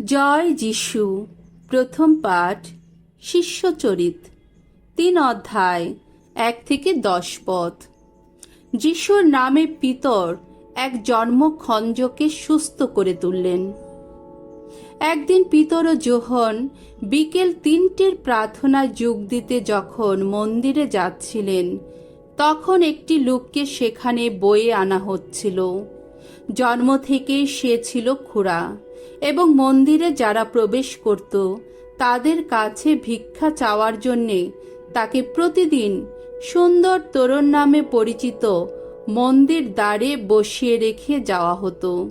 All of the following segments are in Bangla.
জয় যিশু। প্রথম পাঠ শিষ্যচরিত ৩ অধ্যায় ১ থেকে ১০ পদ। যিশুর নামে পিতর এক জন্মখঞ্জকে সুস্থ করে তুললেন। একদিন পিতর ও যোহন বিকেল ৩টের প্রার্থনায় যোগ দিতে যখন মন্দিরে যাচ্ছিলেন, তখন একটি লোককে সেখানে বয়ে আনা হচ্ছিল। জন্ম থেকেই সে ছিল খুড়া এবং মন্দিরে যারা প্রবেশ করত তাদের কাছে ভিক্ষা চাওয়ার জন্যে তাকে প্রতিদিন সুন্দর তোরণ নামে পরিচিত মন্দির দ্বারে বসিয়ে রেখে যাওয়া হতো।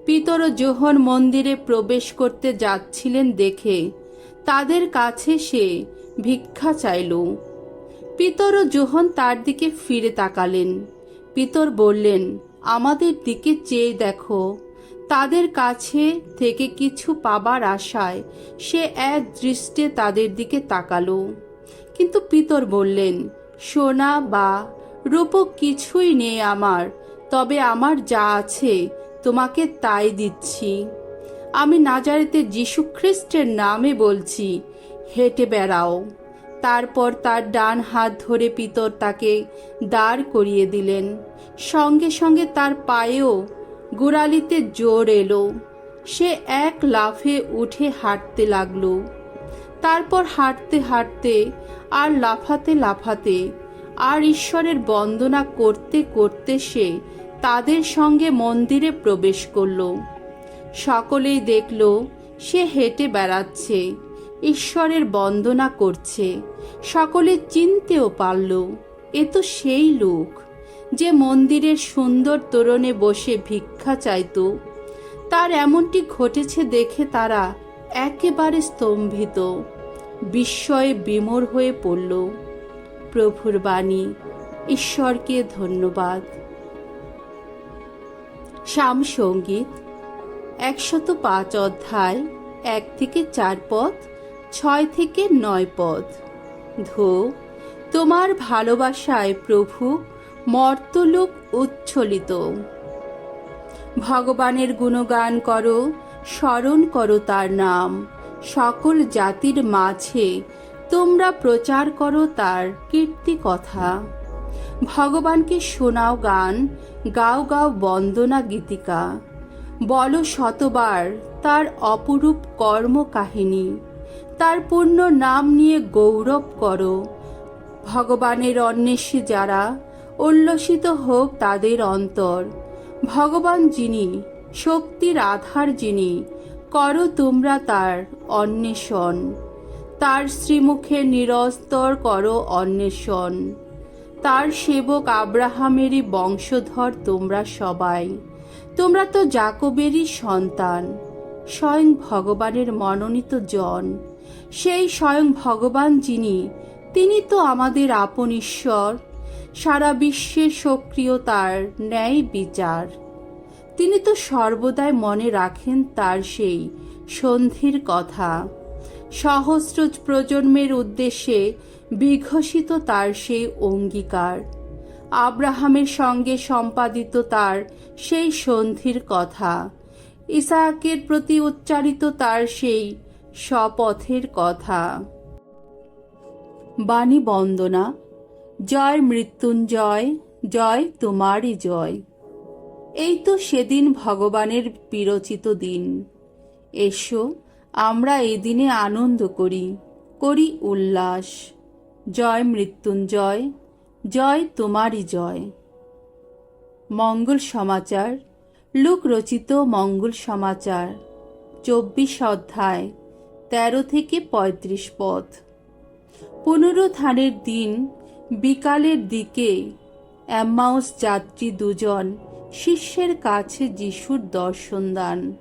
পিতর ও যোহন মন্দিরে প্রবেশ করতে যাচ্ছিলেন দেখে তাদের কাছে সে ভিক্ষা চাইল। পিতর ও যোহন তার দিকে ফিরে তাকালেন। পিতর বললেন, আমাদের দিকে চেয়ে দেখো। তাদের কাছে থেকে কিছু পাবার আশায় সে এক দৃষ্টে তাদের দিকে তাকালো। কিন্তু পিতর বললেন, সোনা বা রূপো কিছুই নেই আমার, তবে আমার যা আছে তোমাকে তাই দিচ্ছি। আমি নাজারেতে যীশু খ্রিস্টের নামে বলছি, হেঁটে বেড়াও। তারপর তার ডান হাত ধরে পিতর তাকে দাঁড় করিয়ে দিলেন। সঙ্গে সঙ্গে তার পায়েও গোড়ালিতে জোর এলো। সে এক লাফে উঠে হাঁটতে লাগলো। তারপর হাঁটতে হাঁটতে আর লাফাতে লাফাতে আর ঈশ্বরের বন্দনা করতে করতে সে তাদের সঙ্গে মন্দিরে প্রবেশ করল। সকলেই দেখল সে হেঁটে বেড়াচ্ছে, ঈশ্বরের বন্দনা করছে। সকলে চিনতেও পারল, এ তো সেই লোক যে মন্দিরের সুন্দর তোরণে বসে ভিক্ষা চাইত। তার এমনটি ঘটেছে দেখে তারা একেবারে স্তম্ভিত, বিস্ময়ে বিমূঢ় হয়ে পড়ল। প্রভুর বাণী। ঈশ্বরকে ধন্যবাদ। সাম সঙ্গীত ১০৫ অধ্যায় ১ থেকে ৪ পদ, ৬ থেকে ৯ পদ। ধো, তোমার ভালোবাসায় প্রভু মর্তলোক উচ্ছ্বলিত। ভগবানের গুণগান করো, স্মরণ করো তার নাম। সকল জাতির মাঝে তোমরা প্রচার করো তার কীর্তি কথা। ভগবানকে শোনাও গান, গাও গাও বন্দনা গীতিকা। বলো শতবার তার অপরূপ কর্ম কাহিনী। তার পূর্ণ নাম নিয়ে গৌরব করো। ভগবানের অন্বেষী যারা, উল্লসিত হোক তাদের অন্তর। ভগবান যিনি, শক্তির আধার যিনি, করো তোমরা তার অন্বেষণ। তার শ্রীমুখে নিরস্তর করো অন্বেষণ। তার সেবক আব্রাহামেরই বংশধর তোমরা সবাই। তোমরা তো যাকবেরই সন্তান, স্বয়ং ভগবানের মনোনীত জন। সেই স্বয়ং ভগবান যিনি, তিনি তো আমাদের আপন ঈশ্বর। সারা বিশ্বের সক্রিয় তার ন্যায় বিচার। তিনি তো সর্বদাই মনে রাখেন তার সেই সন্ধির কথা। সহস্র প্রজন্মের উদ্দেশ্যে বিঘোষিত তার সেই অঙ্গীকার। আব্রাহামের সঙ্গে সম্পাদিত তার সেই সন্ধির কথা। ইসাহাকের প্রতি উচ্চারিত তার সেই শপথের কথা। বাণী বন্দনা। জয় মৃত্যুঞ্জয়, জয় তোমারই জয়। এই তো সেদিন ভগবানের বিরচিত দিন। এসো আমরা এই দিনে আনন্দ করি, করি উল্লাস। জয় মৃত্যুঞ্জয়, জয় তোমারই জয়। মঙ্গল সমাচার। লূক রচিত মঙ্গল সমাচার ২৪ অধ্যায় ১৩ থেকে ৩৫ পদ। পুনরুত্থানের দিন বিকালের দিকে এম্মাউস যাত্রী দুজন শিষ্যের কাছে যিশুর দর্শন দেন।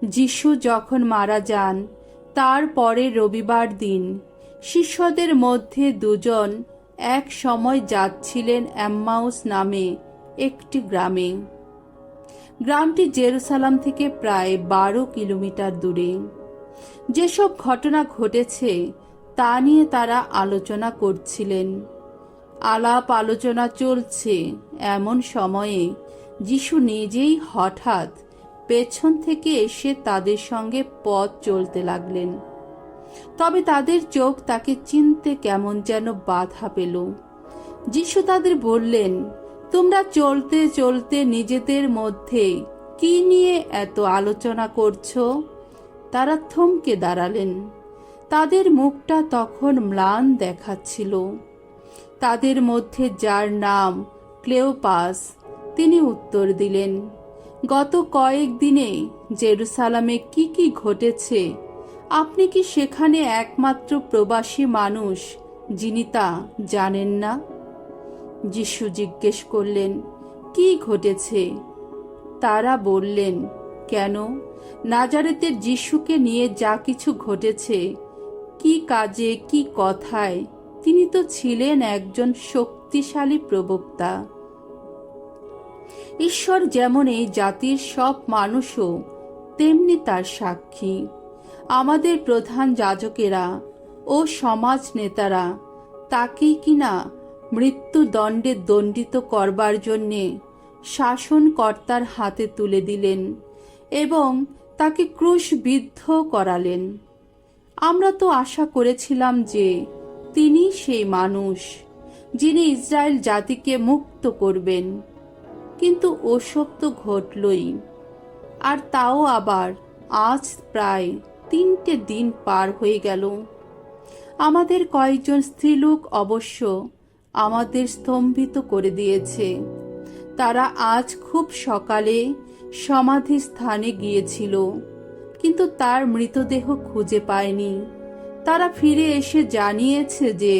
যিশু যখন মারা যান তার পরে রবিবার দিন শিষ্যদের মধ্যে দুজন এক সময় যাচ্ছিলেন এম্মাউস নামে একটি গ্রামে। গ্রামটি জেরুসালাম থেকে প্রায় ১২ কিলোমিটার দূরে। যেসব ঘটনা ঘটেছে তা নিয়ে তারা আলোচনা করছিলেন। আলাপ আলোচনা চলছে এমন সময়ে যিশু নিজেই হঠাৎ পেছন থেকে এসে তাদের সঙ্গে পথ চলতে লাগলেন। তবে তাদের চোখ তাকে চিনতে কেমন যেন বাধা পেল। যিশু তাদের বললেন, তোমরা চলতে চলতে নিজেদের মধ্যে কি নিয়ে এত আলোচনা করছো? তারা থমকে দাঁড়ালেন। তাদের মুখটা তখন ম্লান দেখাচ্ছিল। তাদের মধ্যে যার নাম ক্লেওপাস, তিনি উত্তর দিলেন, গত কয়েকদিনে জেরুসালামে কি কি ঘটেছে আপনি কি সেখানে একমাত্র প্রবাসী মানুষ যিনি তা জানেন না? যিশু জিজ্ঞেস করলেন, কি ঘটেছে? তারা বললেন, কেন, নাজারেতের যিশুকে নিয়ে যা কিছু ঘটেছে, কি কাজে কি কথায়, তিনি তো ছিলেন একজন শক্তিশালী প্রবক্তা। ঈশ্বর যেমন এই জাতির সব মানুষও তেমনি তার সাক্ষী। আমাদের প্রধান যাজকেরা ও সমাজ নেতারা তাকেই কিনা মৃত্যুদণ্ডে দণ্ডিত করবার জন্যে শাসনকর্তার হাতে তুলে দিলেন এবং তাকে ক্রুশবিদ্ধ করালেন। আমরা তো আশা করেছিলাম যে তিনি সেই মানুষ যিনি ইসরায়েল জাতিকে মুক্ত করবেন, কিন্তু ওসব তো ঘটলই। আর তাও আবার আজ প্রায় 3টে দিন পার হয়ে গেল। আমাদের কয়েকজন স্ত্রীলোক অবশ্য আমাদের স্তম্ভিত করে দিয়েছে। তারা আজ খুব সকালে সমাধি স্থানে গিয়েছিল, কিন্তু তার মৃতদেহ খুঁজে পায়নি। তারা ফিরে এসে জানিয়েছে যে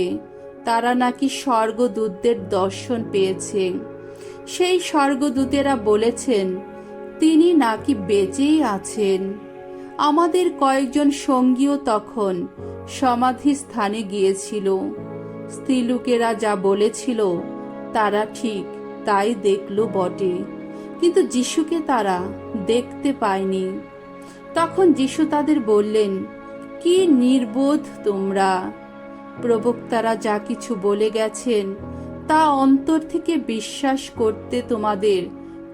তারা নাকি স্বর্গদূতদের দর্শন পেয়েছে। সেই স্বর্গদূতেরা বলেছেন তিনি নাকি বেঁচেই আছেন। আমাদের কয়েকজন সঙ্গীও তখন সমাধি স্থানে গিয়েছিল। স্ত্রীলোকেরা যা বলেছিল তারা ঠিক তাই দেখল বটে, কিন্তু যিশুকে তারা দেখতে পায়নি। তখন যিশু তাদের বললেন, কি নির্বোধ তোমরা! প্রবক্তারা যা কিছু বলে গেছেন তা অন্তর থেকে বিশ্বাস করতে তোমাদের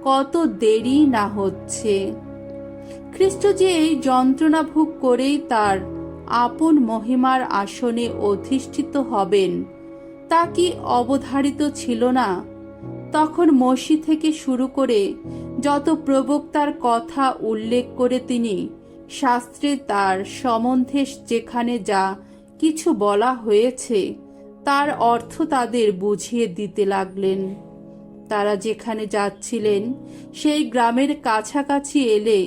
কত দেরি না হচ্ছে? খ্রিস্ট যে এই যন্ত্রণা ভোগ করেই তার আপন মহিমার আসনে অধিষ্ঠিত হবেন, তা কি অবধারিত ছিল না? তখন মসি থেকে শুরু করে যত প্রবক্তার কথা উল্লেখ করে তিনি শাস্ত্রে তার সম্বন্ধে যেখানে যা কিছু বলা হয়েছে তার অর্থ তাদের বুঝিয়ে দিতে লাগলেন। তারা যেখানে যাচ্ছিলেন সেই গ্রামের কাছাকাছি এলে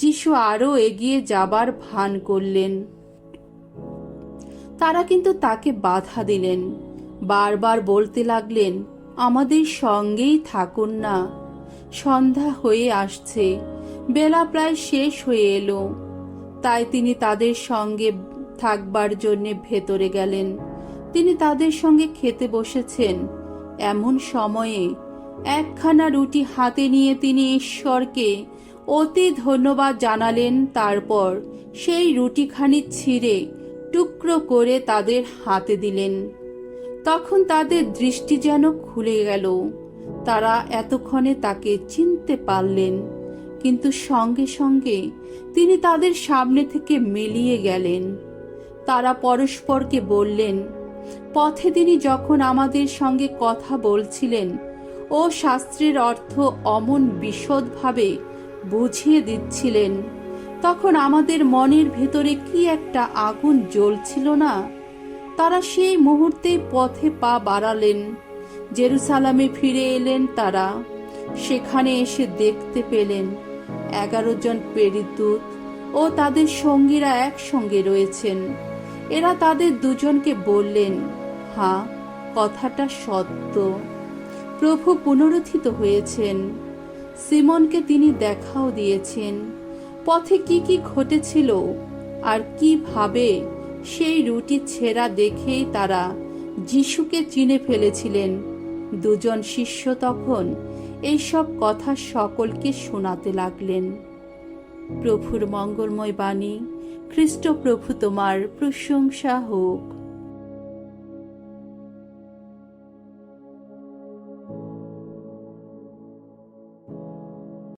যিশু আরো এগিয়ে যাবার ভান করলেন। তারা কিন্তু তাকে বাধা দিলেন, বারবার বলতে লাগলেন, আমাদের সঙ্গেই থাকুন না, সন্ধ্যা হয়ে আসছে, বেলা প্রায় শেষ হয়ে এলো। তাই তিনি তাদের সঙ্গে থাকবার জন্য ভেতরে গেলেন। তিনি তাদের সঙ্গে খেতে বসেছেন। এমন সময়ে একখানা রুটি হাতে নিয়ে তিনি ঈশ্বরকে অতি ধন্যবাদ জানালেন। তারপর সেই রুটিখানি ছিঁড়ে টুকরো করে তাদের হাতে দিলেন। তখন তাদের দৃষ্টি যেন খুলে গেল। তারা এতক্ষণে তাকে চিনতে পারলেন, কিন্তু সঙ্গে সঙ্গে তিনি তাদের সামনে থেকে মিলিয়ে গেলেন। তারা পরস্পরকে বললেন, পথে তিনি যখন আমাদের সঙ্গে কথা বলছিলেন ও শাস্ত্রের অর্থ অমন বিশদভাবে বুঝিয়ে দিচ্ছিলেন, তখন আমাদের মনের ভেতরে কি একটা আগুন জ্বলছিল না? তারা সেই মুহূর্তেই পথে পা বাড়ালেন। জেরুসালামে ফিরে এলেন। তারা সেখানে এসে দেখতে পেলেন 11 জন প্রেরিত দূত ও তাদের সঙ্গীরা একসঙ্গে রয়েছেন। এরা তাদের দুজনকে বললেন, হ্যাঁ, কথাটা সত্য, প্রভু পুনরুত্থিত হয়েছেন। সিমনকে তিনি দেখাও দিয়েছেন পথে কি কি ঘটেছিল আর কিভাবে সেই রুটি ছেঁড়া দেখেই তারা যিশুকে চিনে ফেলেছিলেন। দুজন শিষ্য তখন এইসব কথা সকলকে শোনাতে লাগলেন। প্রভুর মঙ্গলময় বাণী। খ্রিস্ট প্রভু তোমার প্রশংসা হোক।